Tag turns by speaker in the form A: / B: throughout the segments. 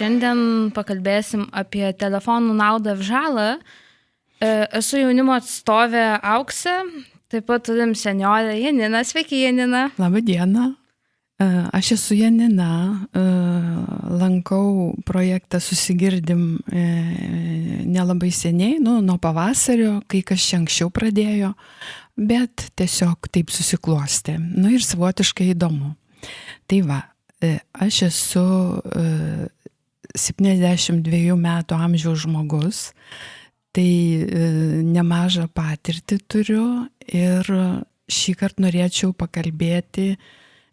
A: šiandien pakalbėsim apie telefonų naudą ir žalą. Esu jaunimo atstovė Auksė, taip pat turim senjorę Janiną. Sveiki, Janina.
B: Labą dieną. Aš esu Janina, lankau projektą Susigirdim nelabai seniai, nuo pavasario, kai kas čia anksčiau pradėjo, bet tiesiog taip susiklostė. Ir savotiškai įdomu. Tai va, aš esu 72 metų amžiaus žmogus, tai nemažą patirtį turiu ir šįkart norėčiau pakalbėti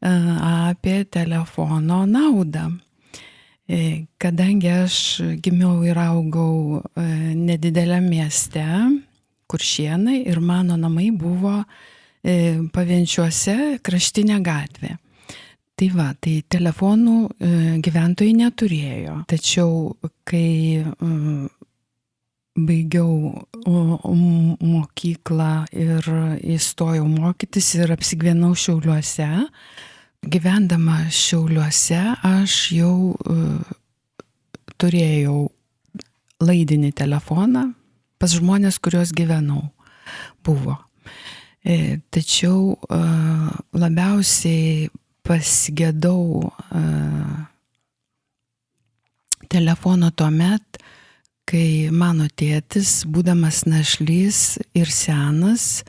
B: apie telefono naudą. Kadangi aš gimiau ir augau nedideliam mieste, Kuršėnai, ir mano namai buvo Pavenčiuose, Kraštinė gatvė. Tai va, tai telefonų gyventojai neturėjo. Tačiau, kai baigiau mokyklą ir įstojau mokytis ir apsigyvenau Šiauliuose, gyvendama Šiauliuose aš jau turėjau laidinį telefoną pas žmonės, kuriuos gyvenau, buvo. Tačiau labiausiai pasigedau telefono tuomet, kai mano tėtis, būdamas našlys ir senas,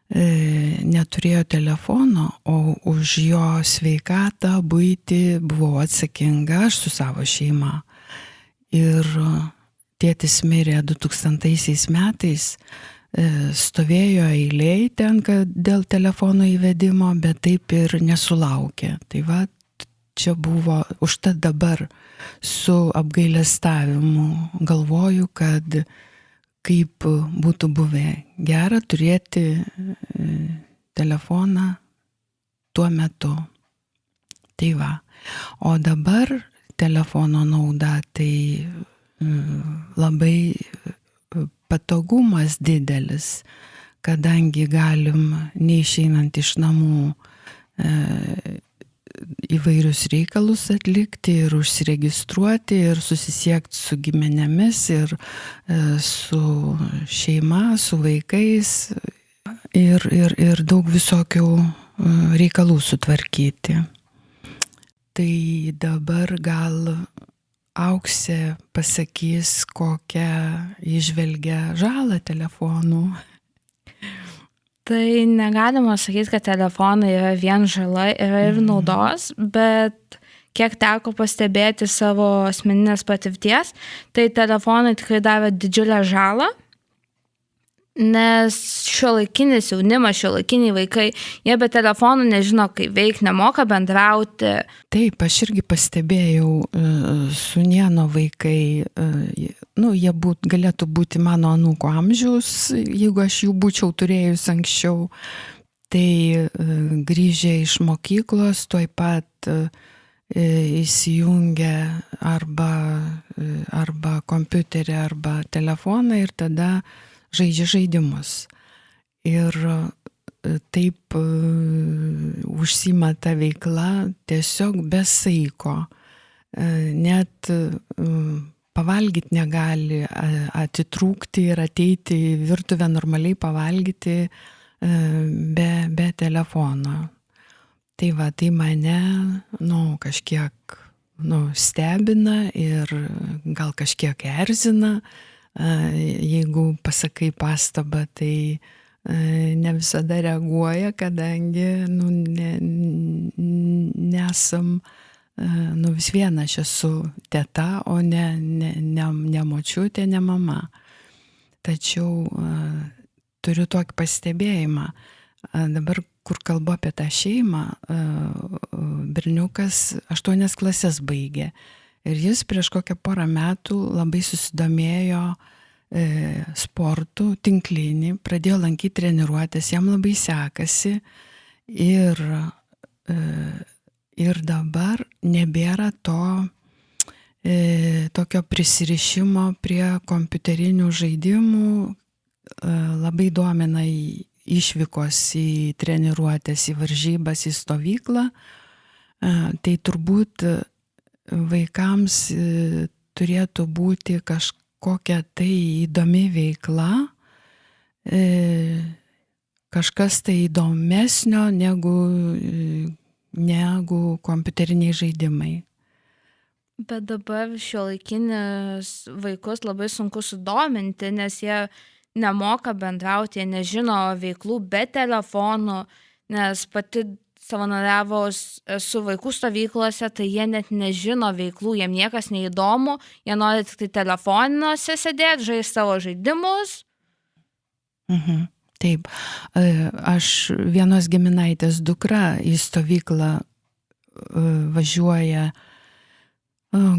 B: neturėjo telefono, o už jo sveikatą, buitį buvau atsakinga aš su savo šeima. Ir tėtis mirė 2000 metais, stovėjo eilėj ten, kad dėl telefono įvedimo, bet taip ir nesulaukė. Tai va, čia buvo, užtat dabar su apgailestavimu galvoju, kad kaip būtų buvę gera turėti telefoną tuo metu. Tai va. O dabar telefono nauda tai labai patogumas didelis, kadangi galim neišeinant iš namų įvairius reikalus atlikti ir užsiregistruoti ir susisiekti su giminėmis ir su šeima, su vaikais ir daug visokių reikalų sutvarkyti. Tai dabar gal Auksė pasakys, kokią įžvelgia žalą telefonų.
A: Tai negalima sakyti, kad telefonai yra vien žala, yra ir naudos, bet kiek teko pastebėti savo asmeninės patirties, tai telefonai tikrai davė didžiulę žalą, nes šiuolaikinis jaunimas, šiuolaikiniai vaikai, jie be telefonų nežino, kaip veikti, nemoka bendrauti.
B: Taip, aš irgi pastebėjau sūnėno vaikai, jie galėtų būti mano anūko amžiaus, jeigu aš jų būčiau turėjus anksčiau, tai grįžę iš mokyklos tuoj pat įsijungia arba kompiuterį, arba telefoną ir tada žaidžia žaidimus. Ir taip užsiima ta veikla tiesiog be saiko. Net pavalgyti negali, atitrūkti ir ateiti į virtuvę normaliai pavalgyti be telefono. Tai va, tai mane kažkiek stebina ir gal kažkiek erzina. Jeigu pasakai pastabą, tai ne visada reaguoja, kadangi nesam, vis viena aš esu teta, o ne močiutė, ne mama. Tačiau turiu tokį pastebėjimą. Dabar, kur kalbu apie tą šeimą, berniukas 8 klases baigė. Ir jis prieš kokią porą metų labai susidomėjo sportų, tinklinį, pradėjo lankyti treniruotės, jam labai sekasi ir dabar nebėra tokio prisirišimo prie kompiuterinių žaidimų, labai domina išvykos į treniruotės, į varžybas, į stovyklą, tai turbūt vaikams turėtų būti kažkokia tai įdomi veikla, kažkas tai įdomesnio negu kompiuteriniai žaidimai.
A: Bet dabar šiuolaikinius vaikus labai sunku sudominti, nes jie nemoka bendrauti, jie nežino veiklų be telefonų, nes pati savanoriavus su vaikų stovyklose, tai jie net nežino veiklų, jiem niekas neįdomu, jie nori tik tai telefonuose sėdėti, žaisti savo žaidimus.
B: Taip, aš vienos giminaitės dukra į stovyklą važiuoja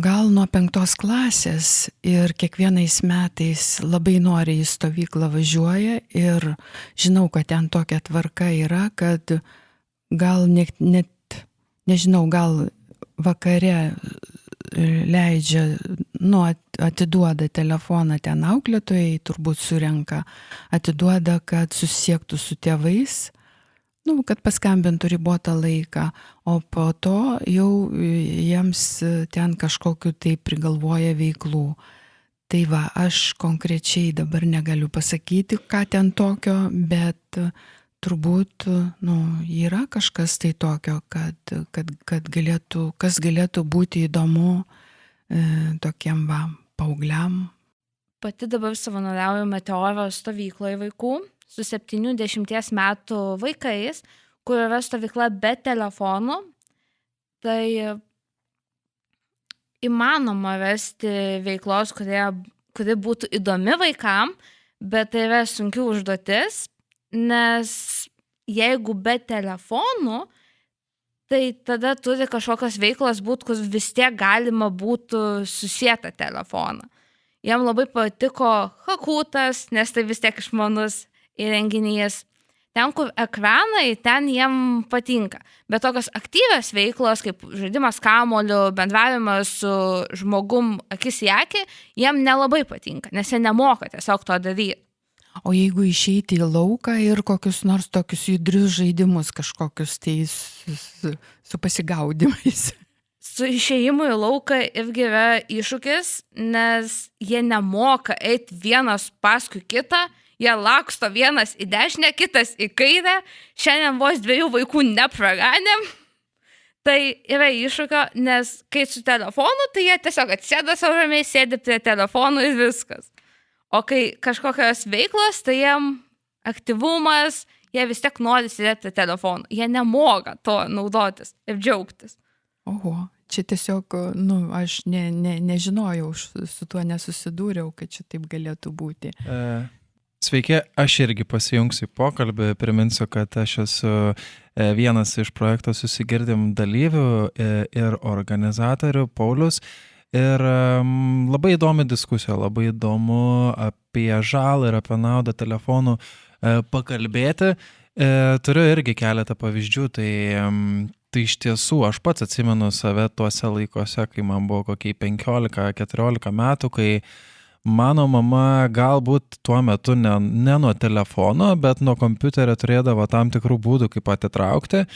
B: gal nuo 5 klasės ir kiekvienais metais labai nori į stovyklą važiuoja ir žinau, kad ten tokia tvarka yra, kad gal net nežinau, gal vakare leidžia, atiduoda telefoną ten auklėtojai, turbūt surenka, atiduoda, kad susisiektų su tėvais, kad paskambintų ribotą laiką, o po to jau jiems ten kažkokiu tai prigalvoja veiklų. Tai va, aš konkrečiai dabar negaliu pasakyti, ką ten tokio, bet turbūt yra kažkas tai tokio, kad galėtų būti įdomu tokiem paaugliam.
A: Pati dabar savanoriauju Meteoro stovykloje vaikų su 7-10 metų vaikais, kur yra stovykla be telefonų. Tai įmanoma rasti veiklos, kuri būtų įdomi vaikam, bet tai yra sunki užduotis. Nes jeigu be telefonų, tai tada turi kažkokios veiklos būti, kur vis tiek galima būtų susietą telefoną. Jam labai patiko Hakutas, nes tai vis tiek išmanus įrenginys. Ten, kur ekranai, ten jiem patinka. Bet tokios aktyvios veiklos, kaip žaidimas kamuoliu, bendravimas su žmogum akis į akį, jiem nelabai patinka, nes jie nemoka tiesiog to daryti.
B: O jeigu išeiti į lauką ir kokius nors tokius judrius žaidimus, kažkokius tai su pasigaudimais?
A: Su išėjimu į lauką irgi yra iššūkis, nes jie nemoka eiti vienas paskui kitą, jie laksto vienas į dešinę, kitas į kairę, šiandien vos 2 vaikų nepraganėm. Tai yra iššūkio, nes kai su telefonu, tai jie tiesiog atsėda savo ramiai, sėdi prie telefonų ir viskas. O kai kažkokios veiklos, tai jiem aktyvumas, jie vis tiek nori sėdėti prie telefonų. Jie nemoka to naudotis ir džiaugtis.
B: Oho, čia tiesiog, aš nežinojau, su tuo nesusidūriau, kad čia taip galėtų būti.
C: Sveiki, aš irgi pasijungsiu į pokalbį, priminsiu, kad aš esu vienas iš projekto Susigirdim dalyvių ir organizatorių, Paulius. Ir labai įdomi diskusija, labai įdomu apie žalą ir apie naudą telefonų pakalbėti. Turiu irgi keletą pavyzdžių, tai iš tiesų aš pats atsimenu save tuose laikuose, kai man buvo kokiai 15-14 metų, kai mano mama galbūt tuo metu ne nuo telefono, bet nuo kompiuterio turėdavo tam tikrų būdų, kaip atitraukti.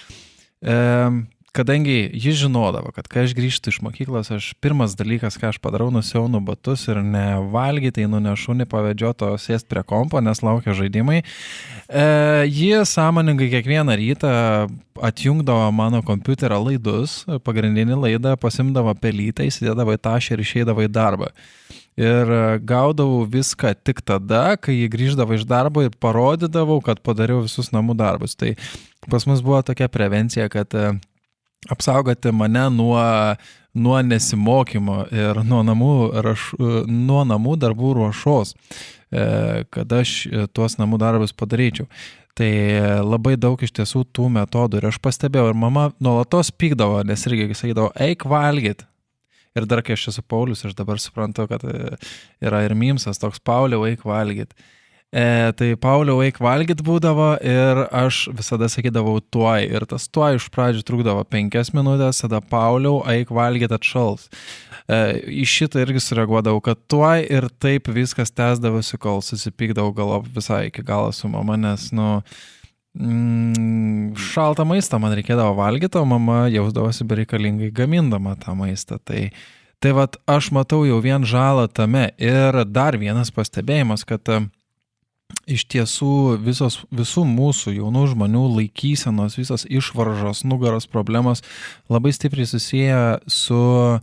C: Kadangi jis žinodavo, kad kai aš grįžtu iš mokyklos, pirmas dalykas, ką aš padarau, nusiaunu batus ir nevalgyti, einu ne šunį pavedžioto sėsti prie kompo, nes laukia žaidimai. Jie sąmoningai kiekvieną rytą atjungdavo mano kompiuterio laidus, pagrindinį laidą, pasimdavo pelytą, įsidėdavo į tašę ir išeidavo į darbą. Ir gaudavau viską tik tada, kai jį grįždavo iš darbo ir parodydavau, kad padariau visus namų darbus. Tai pas mus buvo tokia prevencija, kad apsaugoti mane nuo nesimokymo ir nuo namų darbų ruošos, kad aš tuos namų darbus padaryčiau. Tai labai daug iš tiesų tų metodų ir aš pastebėjau, ir mama nuolatos pykdavo, nes irgi sakydavo, eik valgyt. Ir dar kai aš esu Paulius, aš dabar suprantu, kad yra ir mymsas toks, Pauliau, eik valgyt. Tai Pauliau, eik valgyt būdavo ir aš visada sakydavau tuoj. Ir tas tuoj iš pradžių trukdavo 5 minutės, tada Pauliau, eik valgyt atšals. Į šitą irgi sureaguodavau, kad tuoj ir taip viskas tęsdavosi, kol susipykdavau galop visai iki galo su mama, nes šaltą maistą man reikėdavo valgyti, o mama jausdavosi bereikalingai gamindama tą maistą. Tai vat aš matau jau vien žalą tame. Ir dar vienas pastebėjimas, kad iš tiesų visų mūsų jaunų žmonių laikysenos, visos išvaržos, nugaros problemos labai stipriai susiję su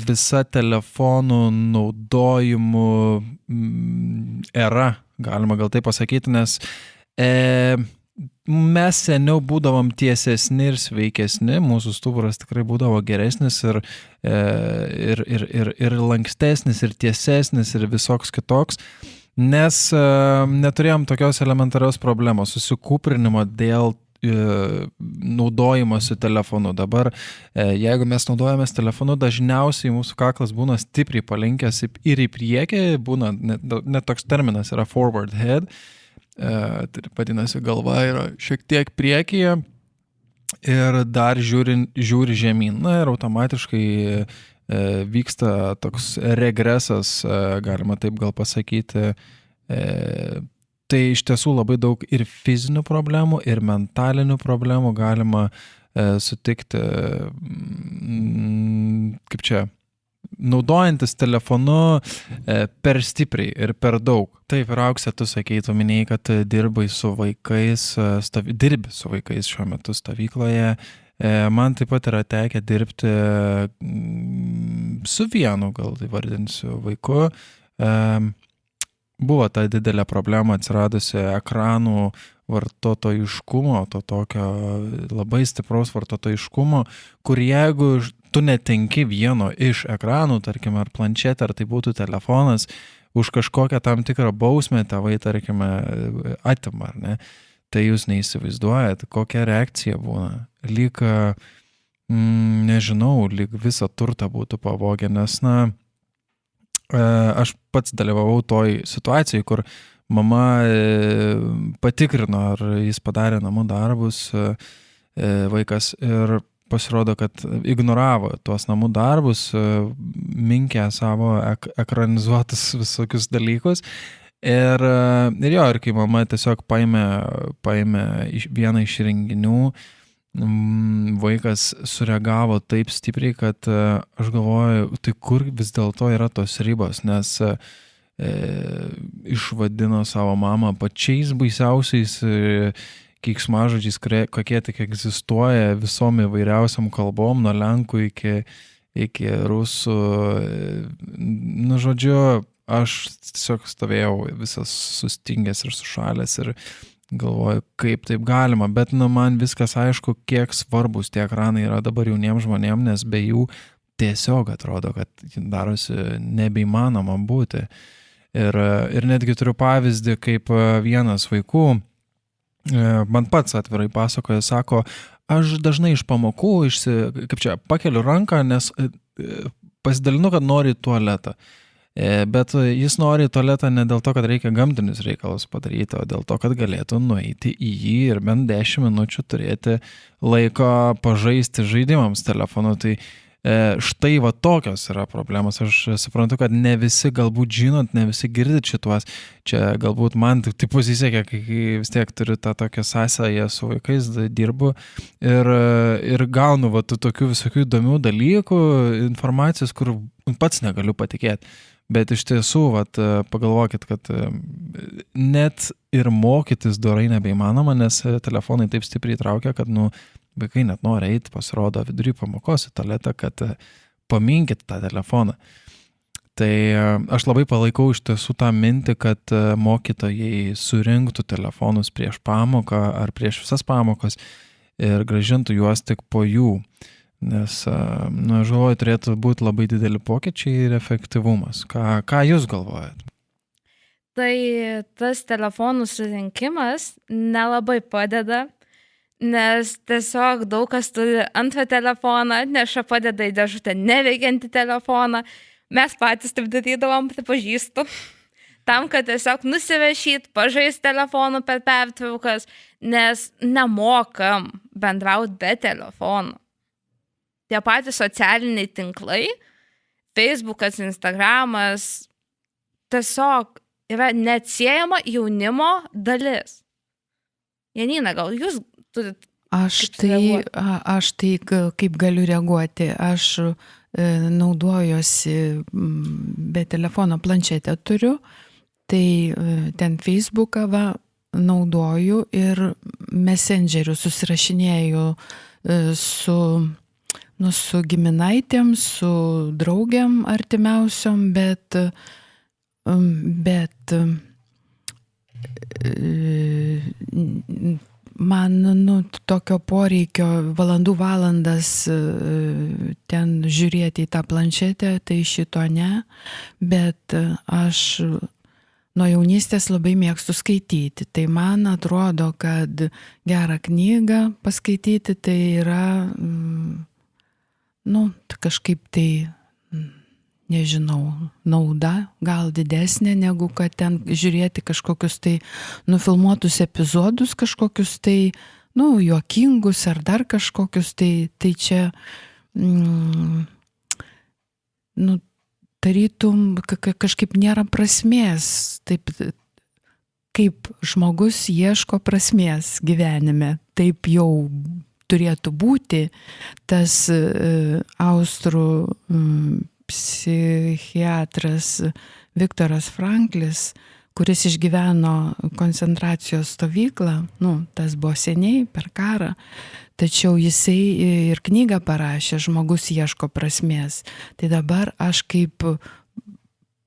C: visa telefonų naudojimu era, galima gal tai pasakyti, nes mes seniau būdavom tiesesni ir sveikesni, mūsų stuburas tikrai būdavo geresnis ir lankstesnis, ir tiesesnis, ir visoks kitoks, nes neturėjom tokios elementarios problemos, susikūprinimo dėl naudojimosi telefonu. Dabar, jeigu mes naudojamės telefonu, dažniausiai mūsų kaklas būna stipriai palinkęs ir į priekį, būna, net toks terminas yra forward head, tai vadinasi, galva yra šiek tiek priekyje ir dar žiūri žemyn. Na ir automatiškai vyksta toks regresas, galima taip gal pasakyti. Tai iš tiesų labai daug ir fizinių problemų, ir mentalinių problemų galima sutikti, kaip čia, naudojantis telefonu per stipriai ir per daug. Taip, ir Auksė, tu sakei, tu minėjai, kad dirbi su vaikais šiuo metu stovykloje. Man taip pat yra tekę dirbti su vienu, gal tai vardinsiu, vaiku. Buvo ta didelė problema atsiradusi ekranų vartotojiškumo, to tokio labai stipraus vartotojiškumo, kur jeigu tu netenki vieno iš ekranų, tarkim, ar planšetė, ar tai būtų telefonas, už kažkokią tam tikrą bausmę tėvai, tarkime, atima, ar ne? Tai jūs neįsivaizduojat, kokia reakcija būna. Lyg, nežinau, lyg visą turtą būtų pavogę, nes, aš pats dalyvavau toj situacijai, kur mama patikrino, ar jis padarė namų darbus, vaikas, ir pasirodo, kad ignoravo tuos namų darbus, minkė savo ekranizuotus visokius dalykus. Ir kai mama tiesiog paėmė vieną iš renginių, vaikas sureagavo taip stipriai, kad aš galvoju, tai kur vis dėlto yra tos ribos, nes išvadino savo mamą pačiais baisiausiais keiksmažodžiais, kokie tik egzistuoja visom įvairiausiam kalbom, nuo lenkų iki rusų. Žodžiu, aš tiesiog stovėjau visas sustingęs ir sušalęs ir galvoju, kaip taip galima, bet man viskas aišku, kiek svarbus tie ekranai yra dabar jauniems žmonėms, nes be jų tiesiog atrodo, kad darosi nebeįmanoma būti. Ir netgi turiu pavyzdį, kaip vienas vaikų, man pats atvirai pasakoja, sako, aš dažnai iš pamokų, pakeliu ranką, nes pasidalinu, kad nori į tualetą. Bet jis nori į tualetą ne dėl to, kad reikia gamtinius reikalus padaryti, o dėl to, kad galėtų nueiti į jį ir bent 10 minučių turėti laiko pažaisti žaidimams telefonu. Tai štai va tokios yra problemos. Aš suprantu, kad ne visi galbūt žinot, ne visi girdit šituos. Čia galbūt man tai pasisekė, kai vis tiek turiu tą tokią sąsają su vaikais, dirbu ir gaunu va tokių visokių įdomių dalykų, informacijos, kur pats negaliu patikėti. Bet iš tiesų, pagalvokit, kad net ir mokytis dorai nebeįmanoma, nes telefonai taip stipriai traukia, kad vaikai net nori eiti, pasirodo vidury pamokos į tualetą, kad paminkit tą telefoną. Tai aš labai palaikau iš tiesų tą mintį, kad mokytojai surinktų telefonus prieš pamoką ar prieš visas pamokas ir grąžintų juos tik po jų. Nes, aš galvoju, turėtų būti labai dideli pokyčiai ir efektyvumas. Ką jūs galvojat?
A: Tai tas telefonų surinkimas nelabai padeda, nes tiesiog daug kas turi antrą telefoną, atneša, padeda į dėžutę neveikiantį telefoną. Mes patys taip darydavom, pripažįstu, tam, kad tiesiog nusirašyt, pažaist telefonu per pertraukas, nes nemokam bendrauti be telefonų. Tie patys socialiniai tinklai, Facebookas, Instagramas, tiesiog yra neatsiejama jaunimo dalis. Janina, gal jūs turit
B: Aš
A: Kaip sureaguot?
B: tai kaip galiu reaguoti. Aš naudojuosi be telefono planšetę turiu, tai ten Facebooką naudoju ir Messengeriu susirašinėju su giminaitėm, su draugiam artimiausiom, bet man, tokio poreikio valandas ten žiūrėti į tą planšetę, tai šito ne, bet aš nuo jaunystės labai mėgstu skaityti. Tai man atrodo, kad gerą knygą paskaityti tai yra, kažkaip tai, nežinau, nauda gal didesnė, negu kad ten žiūrėti kažkokius tai nufilmuotus epizodus, kažkokius tai, juokingus ar dar kažkokius tai čia, tarytum kažkaip nėra prasmės, taip kaip žmogus ieško prasmės gyvenime, taip jau turėtų būti. Tas austrų psichiatras Viktoras Franklis, kuris išgyveno koncentracijos stovyklą, tas buvo seniai per karą, tačiau jisai ir knygą parašė, žmogus ieško prasmės. Tai dabar aš kaip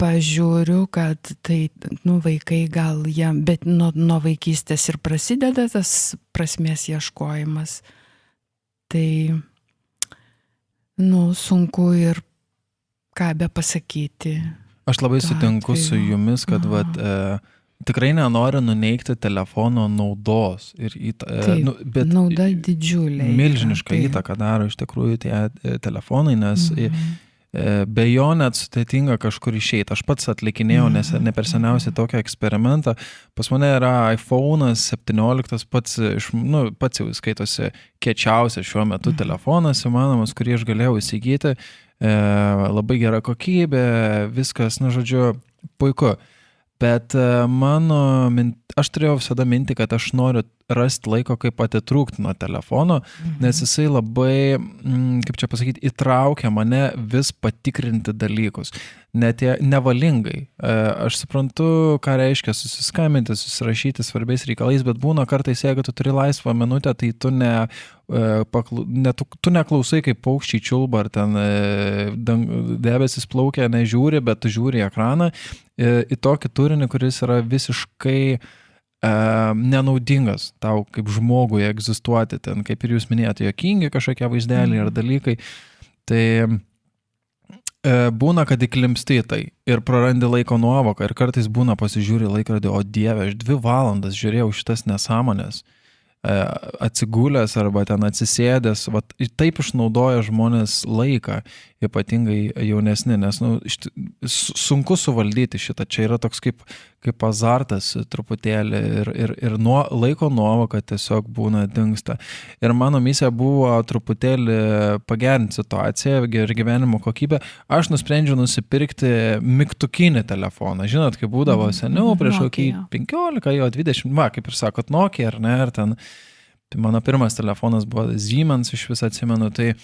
B: pažiūriu, kad tai, vaikai gal jam, bet nuo vaikystės ir prasideda tas prasmės ieškojimas. Tai, sunku ir ką be pasakyti.
C: Aš labai sutinku su jumis, kad tikrai nenoriu nuneigti telefono naudos. Bet
B: nauda didžiulė.
C: Milžinišką įtaką daro iš tikrųjų tie telefonai, nes be jo net sudėtinga kažkur išeiti. Aš pats atlikinėjau ne per seniausiai tokią eksperimentą. Pas mane yra iPhone'as 17, pats jau skaitosi kiečiausias šiuo metu telefonas įmanomas, kurį aš galėjau įsigyti. Labai gera kokybė, viskas, žodžiu, puiku. Bet aš turėjau visada mintį, kad aš noriu rasti laiko, kaip atitrūkti nuo telefono, nes jisai labai, kaip čia pasakyti, įtraukia mane vis patikrinti dalykus. Net nevalingai. Aš suprantu, ką reiškia susiskambinti, susirašyti svarbiais reikalais, bet būna kartais, jeigu tu turi laisvą minutę, tai tu neklausai, kaip paukščiai čiulba, ar ten debesis plaukia, nežiūri, bet tu žiūri į ekraną, į tokį turinį, kuris yra visiškai nenaudingas tau kaip žmogui egzistuoti, ten, kaip ir jūs minėjote, juokingi kažkokie vaizdeliai ar dalykai, tai būna, kad įklimpsti į tai ir prarandi laiko nuovoką ir kartais būna pasižiūri laikrodį, o Dieve, aš 2 valandas žiūrėjau šitas nesąmonės, atsigulęs arba ten atsisėdęs, taip išnaudoja žmonės laiką, ypatingai jaunesni, nes sunku suvaldyti šitą, čia yra toks kaip azartas truputėlį ir laiko nuovoka tiesiog būna dingsta. Ir mano misija buvo truputėlį pagerinti situaciją ir gyvenimo kokybę. Aš nusprendžiau nusipirkti mygtukinį telefoną. Žinot, kaip būdavo seniau, prieš kokį 15, 20, kaip ir sakot, Nokia, ar ne, ar ten. Tai mano pirmas telefonas buvo Siemens, iš vis atsimenu, tai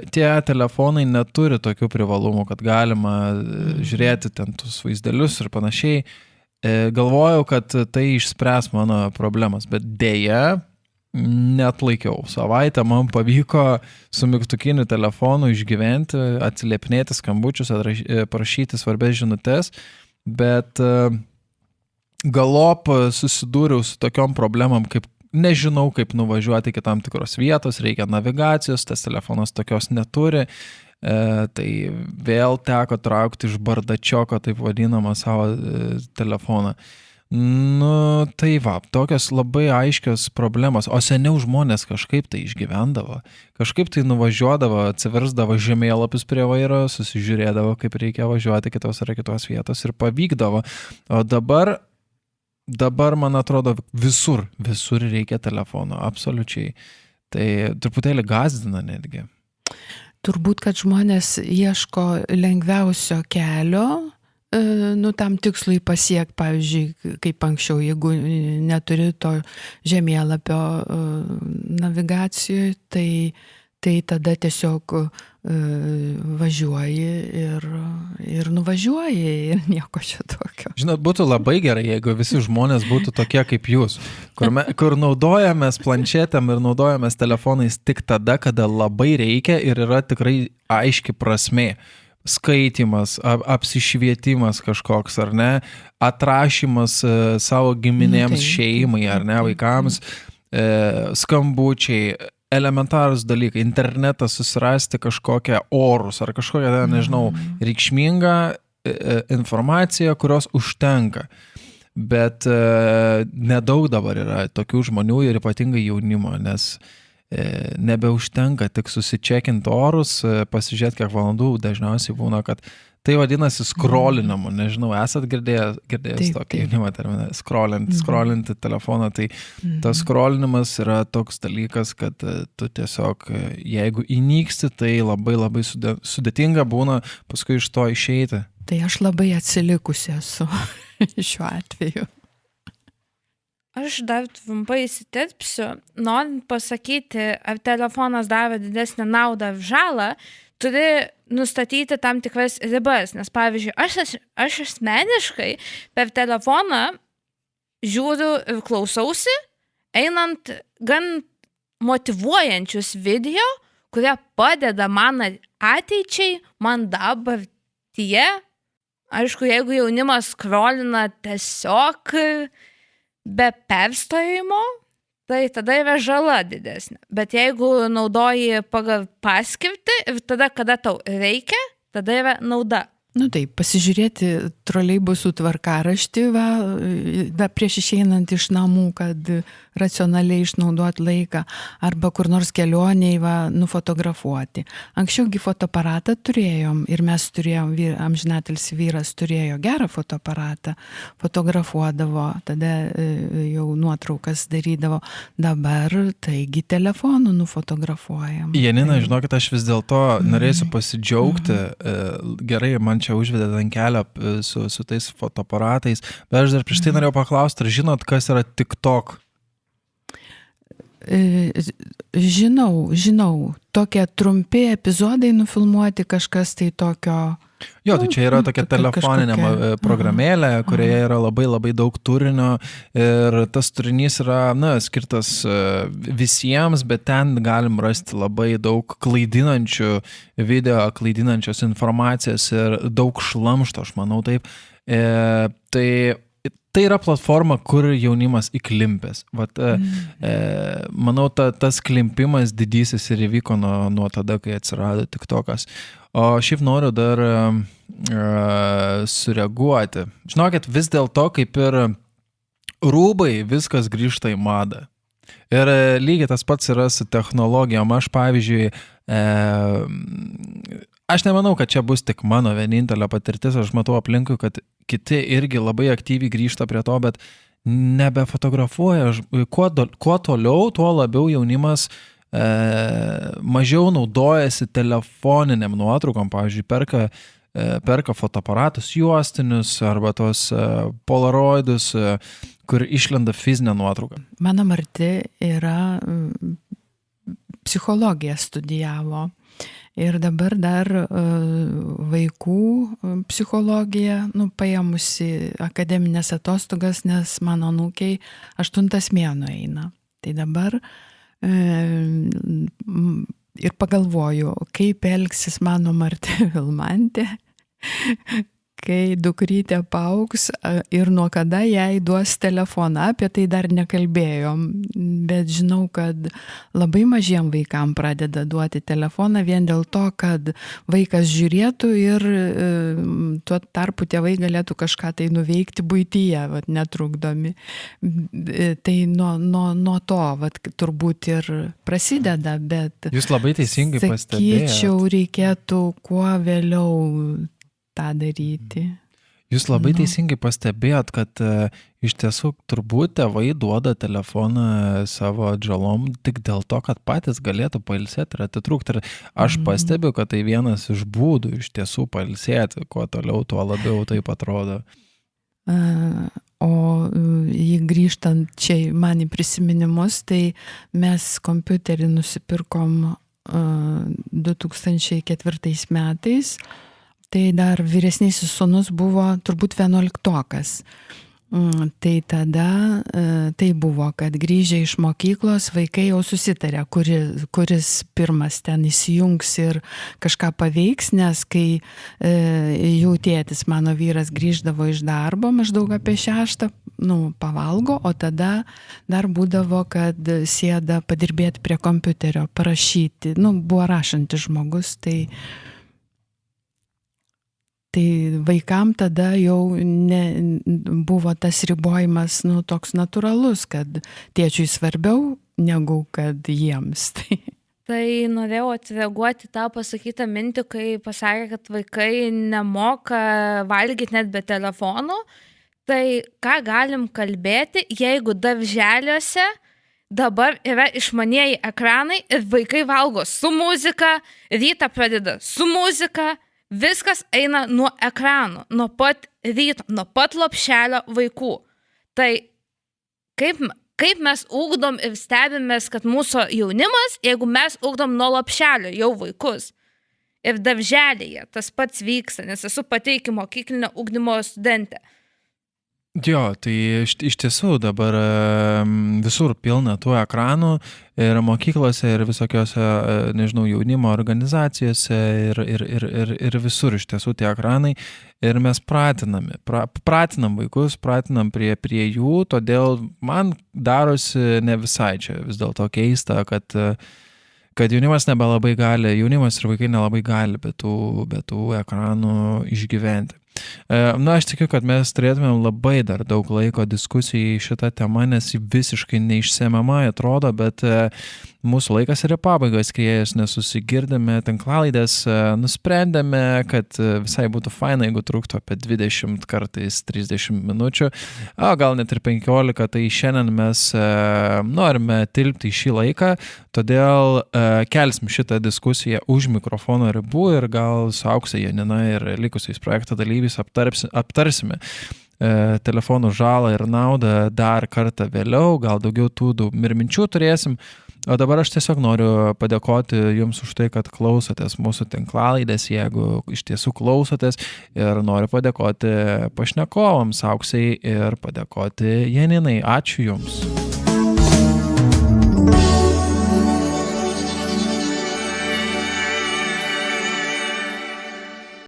C: tie telefonai neturi tokių privalumų, kad galima žiūrėti ten tus vaizdelius ir panašiai. Galvojau, kad tai išspręs mano problemas, bet deja neatlaikiau. Savaitę man pavyko su mygtukiniu telefonu išgyventi, atsiliepinėti skambučius, parašyti svarbės žinutes, bet galop susidūriau su tokiom problemom, kaip nežinau, kaip nuvažiuoti iki tam tikros vietos, reikia navigacijos, tas telefonas tokios neturi, tai vėl teko traukti iš bardačioko, taip vadinamą savo telefoną. Tai tokios labai aiškios problemos, o seniau žmonės kažkaip tai išgyvendavo, kažkaip tai nuvažiuodavo, atsiversdavo žemėlapius prie vairo, susižiūrėdavo, kaip reikia važiuoti kitos vietos ir pavykdavo, o dabar, man atrodo, visur reikia telefono, absoliučiai. Tai truputėlį gąsdina netgi.
B: Turbūt, kad žmonės ieško lengviausio kelio tam tikslui pasiekti, pavyzdžiui, kaip anksčiau, jeigu neturi to žemėlapio navigacijoje, tai tada tiesiog važiuoji ir nuvažiuoji ir nieko čia tokio.
C: Žinot, būtų labai gerai, jeigu visi žmonės būtų tokie kaip jūs, kur naudojamės planšetėm ir naudojamės telefonais tik tada, kada labai reikia ir yra tikrai aiški prasmė. Skaitimas, apsišvietimas kažkoks, ar ne, atrašymas savo giminėms, šeimai, ar ne, vaikams, skambučiai, elementarūs dalykai, internetas susirasti kažkokią orus ar kažkokią, nežinau, reikšmingą informaciją, kurios užtenka. Bet nedaug dabar yra tokių žmonių ir ypatingai jaunimo, nes nebeužtenka tik susičekinti orus, pasižiūrėti, kiek valandų dažniausiai būna, kad tai vadinasi scrollinamu, nežinau, esat girdėjęs tokį jaunimo terminą, scrollinti telefoną, tai tas scrollinimas yra toks dalykas, kad tu tiesiog, jeigu įnyksti, tai labai labai sudėtinga būna paskui iš to išeiti.
B: Tai aš labai atsilikusi esu šiuo atveju.
A: Aš dar trumpai įsiterpsiu, norint pasakyti, ar telefonas davė didesnę naudą ar žalą, turi nustatyti tam tikras ribas, nes pavyzdžiui, aš asmeniškai per telefoną žiūriu ir klausausi, einant gan motyvuojančius video, kurie padeda man ateičiai, man dabartyje. Aišku, jeigu jaunimas scrollina tiesiog be perstojimo, tai tada yra žala didesnė. Bet jeigu naudoji pagal paskirtį ir tada, kada tau reikia, tada yra nauda.
B: Nu taip, pasižiūrėti troleibusų tvarkaraštį, prieš išeinant iš namų, kad racionaliai išnaudoti laiką, arba kur nors kelioniai nufotografuoti. Anksčiaugi fotoaparatą turėjom ir mes turėjom, amžinatelis vyras turėjo gerą fotoaparatą, fotografuodavo, tada jau nuotraukas darydavo, dabar taigi telefonu nufotografuojam.
C: Janina, žinokit, aš vis dėlto norėsiu pasidžiaugti, gerai, man čia užvedė ant kelio su tais fotoaparatais, bet aš dar prieš tai norėjau paklausti, ar žinot, kas yra TikTok?
B: Žinau, tokie trumpi epizodai nufilmuoti, kažkas tai tokio.
C: Jo, tai čia yra tokia telefoninė programėlė, kurioje yra labai labai daug turinio ir tas turinys yra, skirtas visiems, bet ten galim rasti labai daug klaidinančių video, klaidinančios informacijos ir daug šlamšto, aš manau taip. Tai yra platforma, kur jaunimas įklimpęs. Manau, tas klimpimas didysis ir įvyko nuo tada, kai atsirado TikTokas. O šiaip noriu dar sureaguoti. Žinokit, vis dėlto, kaip ir rūbai, viskas grįžta į madą. Ir lygiai tas pats yra su technologijom. Aš, pavyzdžiui, aš nemanau, kad čia bus tik mano vienintelė patirtis. Aš matau aplinkui, kad kiti irgi labai aktyviai grįžta prie to, bet nebefotografuoja. Kuo toliau, tuo labiau jaunimas mažiau naudojasi telefoniniam nuotraukom. Pavyzdžiui, perka fotoaparatus juostinius arba tos polaroidus, kur išlenda fizinė nuotrauka.
B: Mano marti yra psichologiją studijavo. Ir dabar dar vaikų psichologiją, paėmusi akademinės atostogas, nes mano anūkiai 8 mėnuo eina. Tai dabar ir pagalvoju, kaip elgsis mano Martė Vilmantė, kai dukrytė paaugs ir nuo kada jai duos telefoną. Apie tai dar nekalbėjom, bet žinau, kad labai mažiem vaikam pradeda duoti telefoną vien dėl to, kad vaikas žiūrėtų ir tuo tarpu tėvai galėtų kažką tai nuveikti buityje, netrukdomi. Tai nuo to turbūt ir prasideda, bet
C: Jūs labai teisingai pastebėjote.
B: Sakyčiau, reikėtų kuo vėliau tą daryti.
C: Jūs labai teisingai pastebėjot, kad Iš tiesų, turbūt tėvai duoda telefoną savo atžalom tik dėl to, kad patys galėtų pailsėti ir atitrūkti. Ir aš pastebiu, kad tai vienas iš būdų iš tiesų pailsėti, kuo toliau, tuo labiau taip atrodo.
B: O jį grįžtant čia man į prisiminimus, tai mes kompiuterį nusipirkom 2004 metais, tai dar vyresnysis sūnus buvo turbūt 11-okas. Tai tada tai buvo, kad grįžę iš mokyklos vaikai jau susitarė, kuris pirmas ten įsijungs ir kažką paveiks, nes kai jų tėtis, mano vyras, grįždavo iš darbo maždaug apie 6, pavalgo, o tada dar būdavo, kad sėda padirbėti prie kompiuterio, parašyti, buvo rašantis žmogus, tai vaikam tada jau buvo tas ribojimas, toks natūralus, kad tėčiui svarbiau negu kad jiems.
A: Tai norėjau atreaguoti tą pasakytą mintį, kai pasakė, kad vaikai nemoka valgyti net be telefonų. Tai ką galim kalbėti, jeigu darželiuose dabar yra išmanieji ekranai ir vaikai valgo su muzika, rytą pradeda su muzika, viskas eina nuo ekranų, nuo pat ryto, nuo pat lopšelio vaikų. Tai kaip mes ugdom ir stebimės, kad mūsų jaunimas, jeigu mes ugdom nuo lopšelio jau vaikus. Ir darželėje tas pats vyksta, nes esu pati iki mokyklinio ugdymo studentė.
C: Jo, tai iš tiesų dabar visur pilna tų ekranų ir mokyklose, ir visokiose, jaunimo organizacijose ir visur iš tiesų tie ekranai. Ir mes pratinam vaikus, pratinam prie jų, todėl man darosi ne visai čia vis dėlto keista, kad jaunimas nebelabai gali, jaunimas ir vaikai nelabai gali be tų ekranų išgyventi. Aš tikiu, kad mes turėtumėm labai dar daug laiko diskusijai šitą temą, nes ji visiškai neišsemiama atrodo, bet mūsų laikas yra pabaigas skriejęs, nesusigirdėme tinklalaidės, nusprendėme, kad visai būtų faina, jeigu truktų apie 20 kartais 30 minučių, o gal net ir 15, tai šiandien mes norime tilpti į šį laiką, todėl kelsim šitą diskusiją už mikrofono ribų ir gal su Aukse, Janina ir likusiais projekto dalyviais aptarsime telefonų žalą ir naudą dar kartą vėliau, gal daugiau tų minčių turėsim. O dabar aš tiesiog noriu padėkoti jums už tai, kad klausotės mūsų tinklalaidės, jeigu iš tiesų klausotės, ir noriu padėkoti pašnekovams Auksei ir padėkoti Janinai. Ačiū jums.